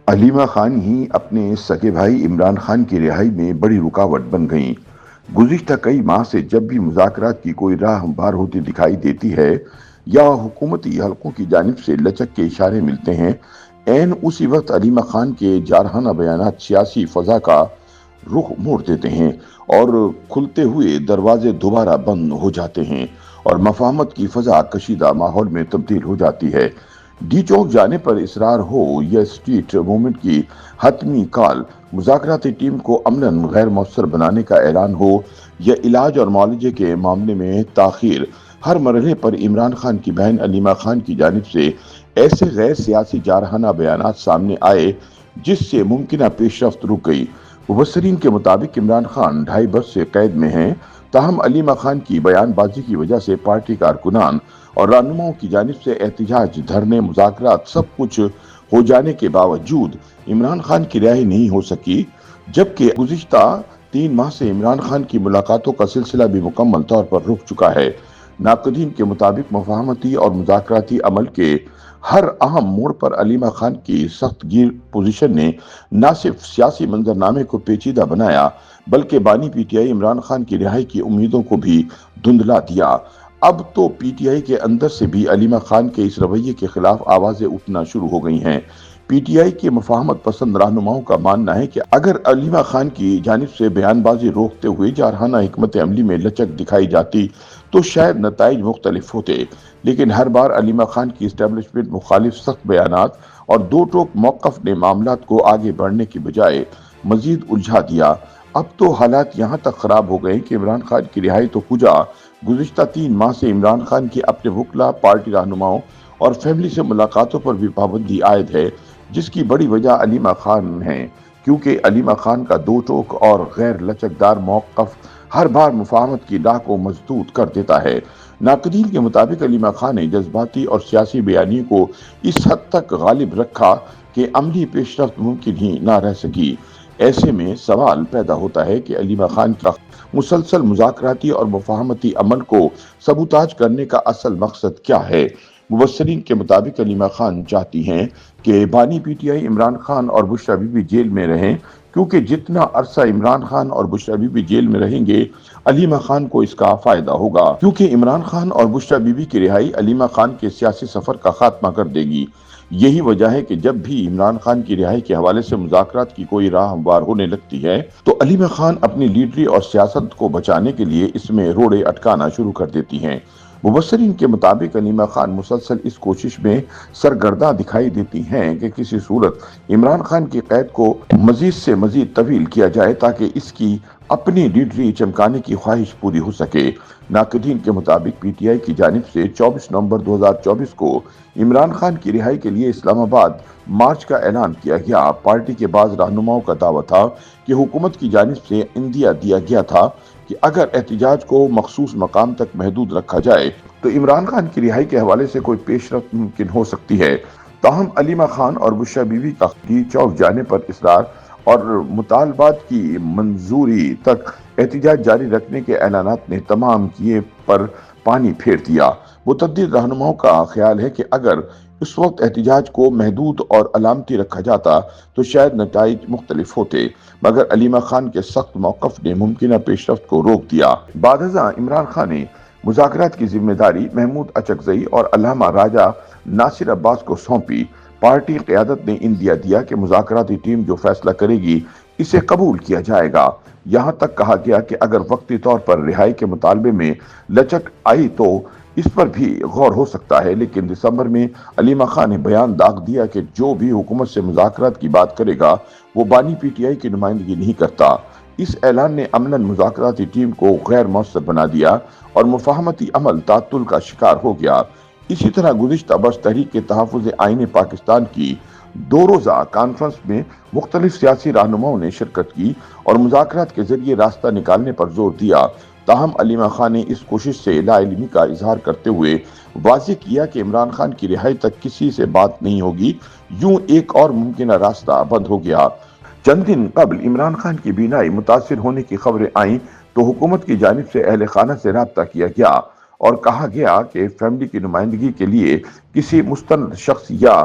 علیمہ خان ہی اپنے سگے بھائی عمران خان کی رہائی میں بڑی رکاوٹ بن گئیں۔ گزشتہ کئی ماہ سے جب بھی مذاکرات کی کوئی راہ ہموار ہوتی دکھائی دیتی ہے یا حکومتی حلقوں کی جانب سے لچک کے اشارے ملتے ہیں، عین اسی وقت علیمہ خان کے جارحانہ بیانات سیاسی فضا کا رخ موڑ دیتے ہیں اور کھلتے ہوئے دروازے دوبارہ بند ہو جاتے ہیں اور مفاہمت کی فضا کشیدہ ماحول میں تبدیل ہو جاتی ہے۔ ڈی چوک جانے پر اصرار ہو یا اسٹریٹ موومنٹ کی حتمی کال، مذاکراتی ٹیم کو عملاً غیر مؤثر بنانے کا اعلان ہو یا علاج اور معالجے کے معاملے میں تاخیر، ہر مرحلے پر عمران خان کی بہن علیمہ خان کی جانب سے ایسے غیر سیاسی جارحانہ بیانات سامنے آئے جس سے ممکنہ پیش رفت رک گئی۔ مبصرین کے مطابق عمران خان 2.5 برس سے قید میں ہیں، تاہم علیمہ خان کی بیان بازی کی وجہ سے پارٹی کارکنان اور رہنماؤں کی جانب سے احتجاج، دھرنے، مذاکرات سب کچھ ہو جانے کے باوجود عمران خان کی رہائی نہیں ہو سکی، جبکہ گزشتہ 3 ماہ سے عمران خان کی ملاقاتوں کا سلسلہ بھی مکمل طور پر رک چکا ہے۔ ناقدین کے مطابق مفاہمتی اور مذاکراتی عمل کے ہر اہم موڑ پر علیمہ خان کی سخت گیر پوزیشن نے نہ صرف سیاسی منظرنامے کو پیچیدہ بنایا بلکہ بانی P T I Imran Khan کی رہائی کی امیدوں کو بھی دھندلا دیا۔ اب تو پی ٹی آئی کے اندر سے بھی علیمہ خان کے اس رویے کے خلاف آوازیں اٹھنا شروع ہو گئی ہیں۔ پی ٹی آئی کے مفاہمت پسند رہنماؤں کا ماننا ہے کہ اگر علیمہ خان کی جانب سے بیان بازی روکتے ہوئے جارحانہ حکمت عملی میں لچک دکھائی جاتی تو شاید نتائج مختلف ہوتے، لیکن ہر بار علیمہ خان کی اسٹیبلشمنٹ مخالف سخت بیانات اور دو ٹوک موقف نے معاملات کو آگے بڑھنے کی بجائے مزید الجھا دیا۔ اب تو حالات یہاں تک خراب ہو گئے کہ عمران خان کی رہائی تو کجا، گزشتہ 3 ماہ سے عمران خان کی اپنے وکلا، پارٹی رہنماؤں اور فیملی سے ملاقاتوں پر بھی پابندی عائد ہے، جس کی بڑی وجہ علیمہ خان ہے، کیونکہ علیمہ خان کا دو ٹوک اور غیر لچکدار موقف ہر بار مفاہمت کی راہ کو مسدود کر دیتا ہے۔ ناقدین کے مطابق علیمہ خان نے جذباتی اور سیاسی بیانیے کو اس حد تک غالب رکھا کہ عملی پیش رفت ممکن ہی نہ رہ سکی۔ ایسے میں سوال پیدا ہوتا ہے کہ علیمہ خان کا مسلسل مذاکراتی اور مفاہمتی عمل کو سبوتاژ کرنے کا اصل مقصد کیا ہے؟ مبصرین کے مطابق علیمہ خان چاہتی ہیں کہ بانی P T I Imran Khan اور بشریٰ بی بی جیل میں رہیں، کیونکہ جتنا عرصہ عمران خان اور بشریٰ بی بی جیل میں رہیں گے علیمہ خان کو اس کا فائدہ ہوگا، کیونکہ عمران خان اور بشریٰ بی بی کی رہائی علیمہ خان کے سیاسی سفر کا خاتمہ کر دے گی۔ یہی وجہ ہے کہ جب بھی عمران خان کی رہائی کے حوالے سے مذاکرات کی کوئی راہ ہموار ہونے لگتی ہے تو علیمہ خان اپنی لیڈری اور سیاست کو بچانے کے لیے اس میں روڑے اٹکانا شروع کر دیتی ہیں۔ مبصرین کے مطابق علیمہ خان مسلسل اس کوشش میں سرگرداں دکھائی دیتی ہیں کہ کسی صورت عمران خان کی قید کو مزید سے مزید طویل کیا جائے تاکہ اس کی اپنی لیڈری چمکانے کی خواہش پوری ہو سکے۔ ناقدین کے مطابق پی ٹی آئی کی جانب سے 24 نومبر 2024 کو عمران خان کی رہائی کے لیے اسلام آباد مارچ کا اعلان کیا گیا۔ پارٹی کے بعض رہنماؤں کا دعویٰ تھا کہ حکومت کی جانب سے عندیہ دیا گیا تھا کہ اگر احتجاج کو مخصوص مقام تک محدود رکھا جائے تو عمران خان کی رہائی کے حوالے سے کوئی پیش رفت ممکن ہو سکتی ہے۔ تاہم علیمہ خان اور بشریٰ بی بی کا ڈی چوک جانے پر اصرار اور مطالبات کی منظوری تک احتجاج جاری رکھنے کے اعلانات نے تمام کیے پر پانی پھیر دیا۔ متعدد رہنماؤں کا خیال ہے کہ اگر اس وقت احتجاج کو محدود اور علامتی رکھا جاتا تو شاید نتائج مختلف ہوتے، مگر علیمہ خان کے سخت موقف نے ممکنہ پیش رفت کو روک دیا۔ بعد ازاں عمران خان نے مذاکرات کی ذمہ داری محمود اچکزئی اور علامہ راجہ ناصر عباس کو سونپی۔ پارٹی قیادت نے عندیہ دیا کہ مذاکراتی ٹیم جو فیصلہ کرے گی اسے قبول کیا جائے گا۔ یہاں تک کہا گیا کہ اگر وقتی طور پر رہائی کے مطالبے میں لچک آئی تو اس پر بھی غور ہو سکتا ہے، لیکن دسمبر میں علیمہ خان نے بیان داغ دیا کہ جو بھی حکومت سے مذاکرات کی بات کرے گا وہ بانی پی ٹی آئی کی نمائندگی نہیں کرتا۔ اس اعلان نے عملاً مذاکراتی ٹیم کو غیر مؤثر بنا دیا اور مفاہمتی عمل تعطل کا شکار ہو گیا۔ اسی طرح گزشتہ برس تحریک تحفظ آئین پاکستان کی 2 روزہ کانفرنس میں مختلف سیاسی رہنماؤں نے شرکت کی اور مذاکرات کے ذریعے راستہ نکالنے پر زور دیا۔ تاہم علیمہ خان نے اس کوشش سے لا علمی کا اظہار کرتے ہوئے واضح کیا کہ عمران خان کی رہائی تک کسی سے بات نہیں ہوگی، یوں ایک اور ممکنہ راستہ بند ہو گیا۔ چند دن قبل عمران خان کی بینائی متاثر ہونے کی خبریں آئیں تو حکومت کی جانب سے اہل خانہ سے رابطہ کیا گیا اور کہا گیا کہ فیملی کی نمائندگی کے لیے کسی مستند شخص یا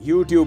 YouTube